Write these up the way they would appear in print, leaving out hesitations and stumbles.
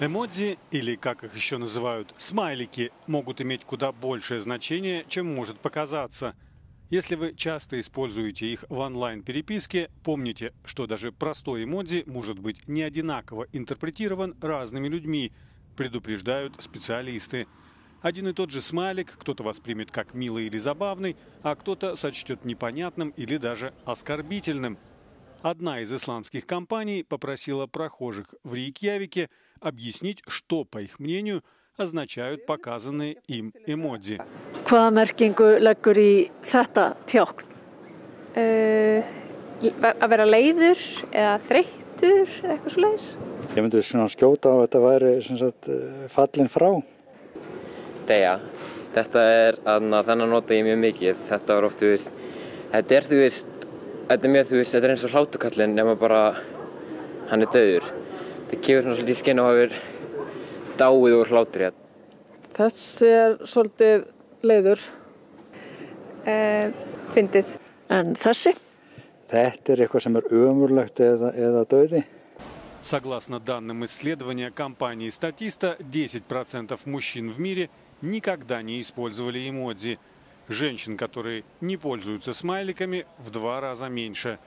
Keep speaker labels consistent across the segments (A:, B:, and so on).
A: Эмодзи, или как их еще называют, смайлики, могут иметь куда большее значение, чем может показаться. Если вы часто используете их в онлайн-переписке, помните, что даже простой эмодзи может быть не одинаково интерпретирован разными людьми, предупреждают специалисты. Один и тот же смайлик кто-то воспримет как милый или забавный, а кто-то сочтет непонятным или даже оскорбительным. Одна из исландских компаний попросила прохожих в Рейкьявике объяснить, что, по их мнению, означают показанные им эмодзи.
B: Hvaða merkingu leggur í þetta tákn?
C: Að vera leiður eða þreyttur eða eitthvað svoleiðis.
D: Ég myndi svona skjóta á að þetta væri fallin frá.
E: Deyja. Þetta þennan nota ég mjög mikið. Þetta var oft, þetta er eins og hlátukallinn nema bara hann er dauður. Það gefur svona svolítið í skyn og hafur dáið úr hlátri.
B: Þessi svolítið leiður.
C: Fyndið.
B: En þessi?
D: Þetta eitthvað sem ömurlegt eða dauði.
A: Согласно данным исследования компании Statista, 10% мужчин в мире никогда не использовали эмодзи. Женщин, которые не пользуются смайликами, в 2 раза меньше.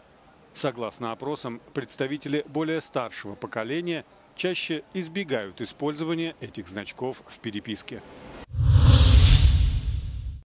A: Согласно опросам, представители более старшего поколения чаще избегают использования этих значков в переписке.